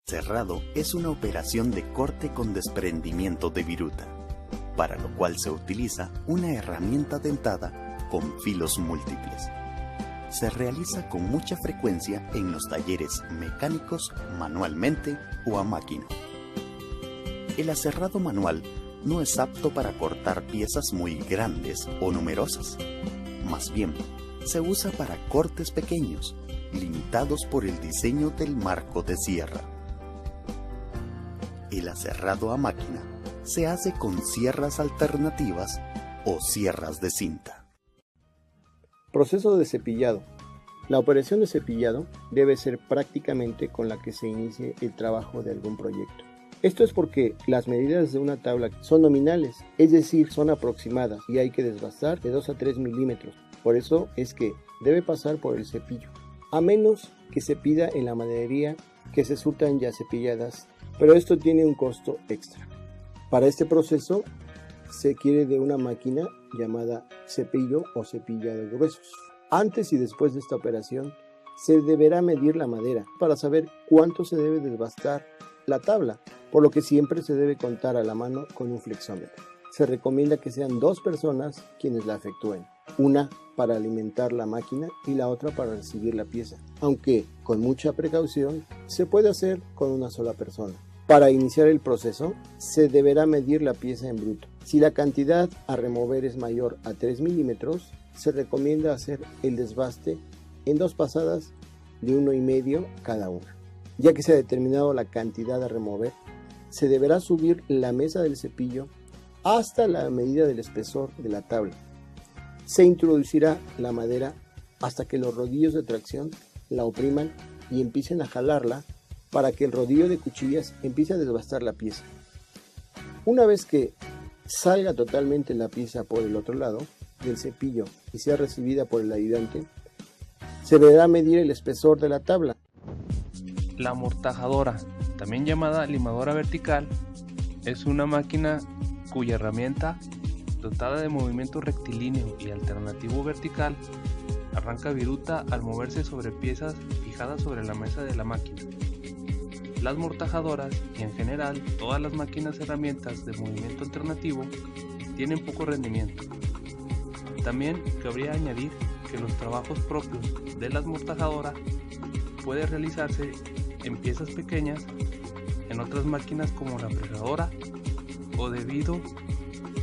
Cerrado es una operación de corte con desprendimiento de viruta, para lo cual se utiliza una herramienta dentada con filos múltiples. Se realiza con mucha frecuencia en los talleres mecánicos manualmente o a máquina. El aserrado manual no es apto para cortar piezas muy grandes o numerosas. Más bien, se usa para cortes pequeños, limitados por el diseño del marco de sierra. El aserrado a máquina se hace con sierras alternativas o sierras de cinta. Proceso de cepillado. La operación de cepillado debe ser prácticamente con la que se inicie el trabajo de algún proyecto. Esto es porque las medidas de una tabla son nominales, es decir, son aproximadas y hay que desbastar de 2 a 3 milímetros. Por eso es que debe pasar por el cepillo, a menos que se pida en la maderería que se surtan ya cepilladas, pero esto tiene un costo extra. Para este proceso se quiere de una máquina llamada cepillo o cepilla de gruesos. Antes y después de esta operación se deberá medir la madera para saber cuánto se debe desbastar la tabla, por lo que siempre se debe contar a la mano con un flexómetro. Se recomienda que sean 2 personas quienes la efectúen, una para alimentar la máquina y la otra para recibir la pieza, aunque con mucha precaución se puede hacer con una sola persona. Para iniciar el proceso se deberá medir la pieza en bruto. Si la cantidad a remover es mayor a 3 milímetros, se recomienda hacer el desbaste en 2 pasadas de 1,5 cada una. Ya que se ha determinado la cantidad a remover, se deberá subir la mesa del cepillo hasta la medida del espesor de la tabla. Se introducirá la madera hasta que los rodillos de tracción la opriman y empiecen a jalarla para que el rodillo de cuchillas empiece a desbastar la pieza. Una vez que salga totalmente la pieza por el otro lado del cepillo y sea recibida por el ayudante, se deberá medir el espesor de la tabla. La amortajadora, también llamada limadora vertical, es una máquina cuya herramienta, dotada de movimiento rectilíneo y alternativo vertical, arranca viruta al moverse sobre piezas fijadas sobre la mesa de la máquina. Las amortajadoras y en general todas las máquinas herramientas de movimiento alternativo tienen poco rendimiento. También cabría añadir que los trabajos propios de la amortajadora pueden realizarse en piezas pequeñas en otras máquinas como la fresadora, o debido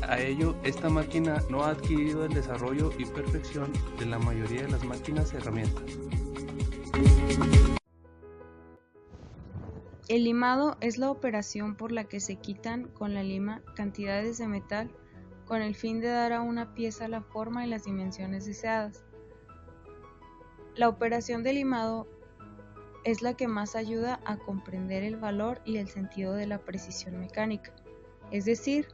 a ello esta máquina no ha adquirido el desarrollo y perfección de la mayoría de las máquinas herramientas. El limado es la operación por la que se quitan con la lima cantidades de metal con el fin de dar a una pieza la forma y las dimensiones deseadas. La operación de limado es la que más ayuda a comprender el valor y el sentido de la precisión mecánica, es decir,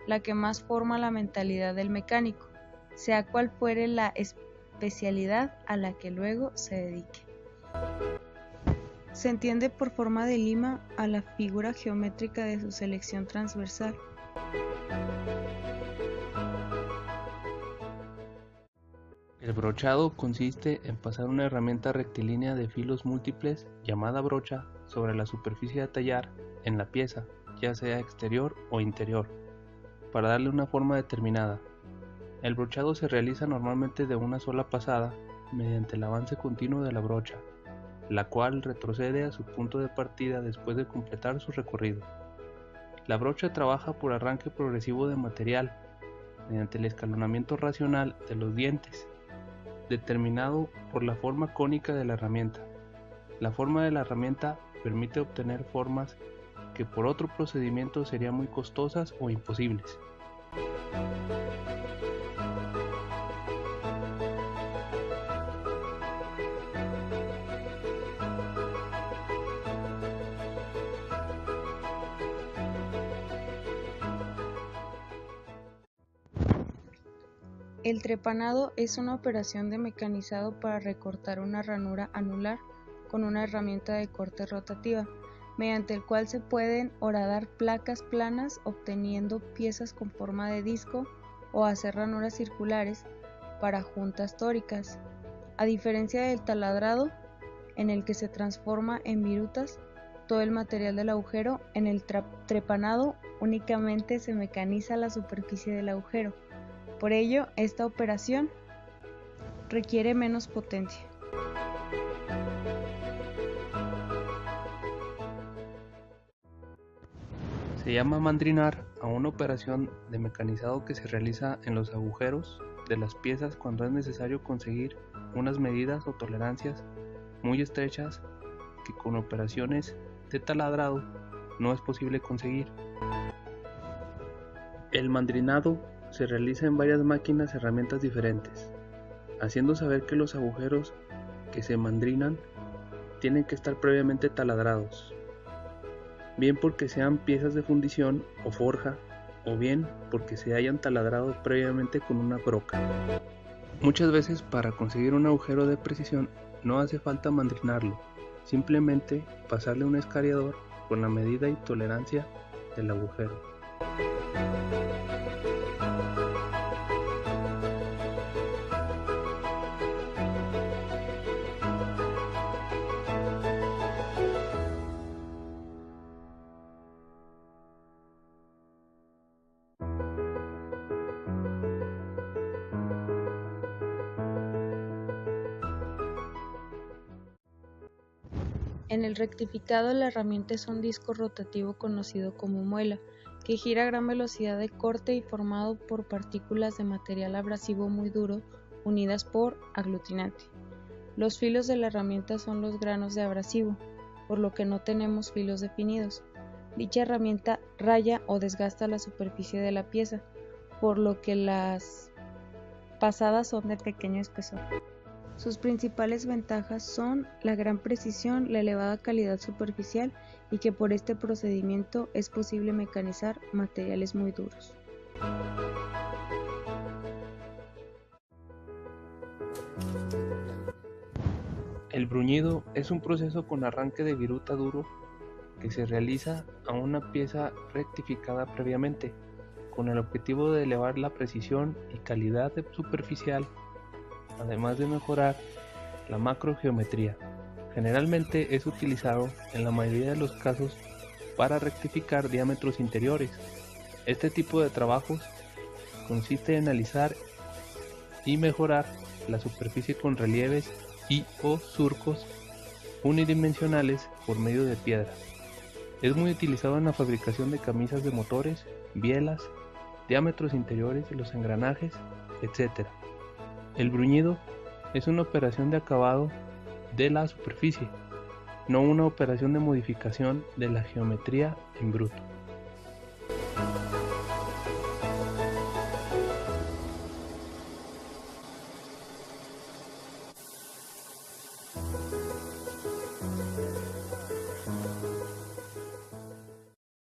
la que más forma la mentalidad del mecánico, sea cual fuere la especialidad a la que luego se dedique. Se entiende por forma de lima a la figura geométrica de su selección transversal. El brochado consiste en pasar una herramienta rectilínea de filos múltiples llamada brocha sobre la superficie a tallar en la pieza, ya sea exterior o interior, para darle una forma determinada. El brochado se realiza normalmente de una sola pasada mediante el avance continuo de la brocha, la cual retrocede a su punto de partida después de completar su recorrido. La brocha trabaja por arranque progresivo de material, mediante el escalonamiento racional de los dientes, determinado por la forma cónica de la herramienta. La forma de la herramienta permite obtener formas que por otro procedimiento serían muy costosas o imposibles. El trepanado es una operación de mecanizado para recortar una ranura anular con una herramienta de corte rotativa, mediante el cual se pueden horadar placas planas obteniendo piezas con forma de disco o hacer ranuras circulares para juntas tóricas. A diferencia del taladrado, en el que se transforma en virutas, todo el material del agujero. En el trepanado únicamente se mecaniza la superficie del agujero. Por ello, esta operación requiere menos potencia. Se llama mandrinar a una operación de mecanizado que se realiza en los agujeros de las piezas cuando es necesario conseguir unas medidas o tolerancias muy estrechas que con operaciones de taladrado no es posible conseguir. El mandrinado se realiza en varias máquinas y herramientas diferentes, haciendo saber que los agujeros que se mandrinan tienen que estar previamente taladrados, bien porque sean piezas de fundición o forja, o bien porque se hayan taladrado previamente con una broca. Muchas veces para conseguir un agujero de precisión no hace falta mandrinarlo, simplemente pasarle un escariador con la medida y tolerancia del agujero. En el rectificado, la herramienta es un disco rotativo conocido como muela, que gira a gran velocidad de corte y formado por partículas de material abrasivo muy duro unidas por aglutinante. Los filos de la herramienta son los granos de abrasivo, por lo que no tenemos filos definidos. Dicha herramienta raya o desgasta la superficie de la pieza, por lo que las pasadas son de pequeño espesor. Sus principales ventajas son la gran precisión, la elevada calidad superficial y que por este procedimiento es posible mecanizar materiales muy duros. El bruñido es un proceso con arranque de viruta duro que se realiza a una pieza rectificada previamente, con el objetivo de elevar la precisión y calidad superficial, además de mejorar la macrogeometría. Generalmente es utilizado en la mayoría de los casos para rectificar diámetros interiores. Este tipo de trabajos consiste en alisar y mejorar la superficie con relieves y o surcos unidimensionales por medio de piedra. Es muy utilizado en la fabricación de camisas de motores, bielas, diámetros interiores de los engranajes, etc. El bruñido es una operación de acabado de la superficie, no una operación de modificación de la geometría en bruto.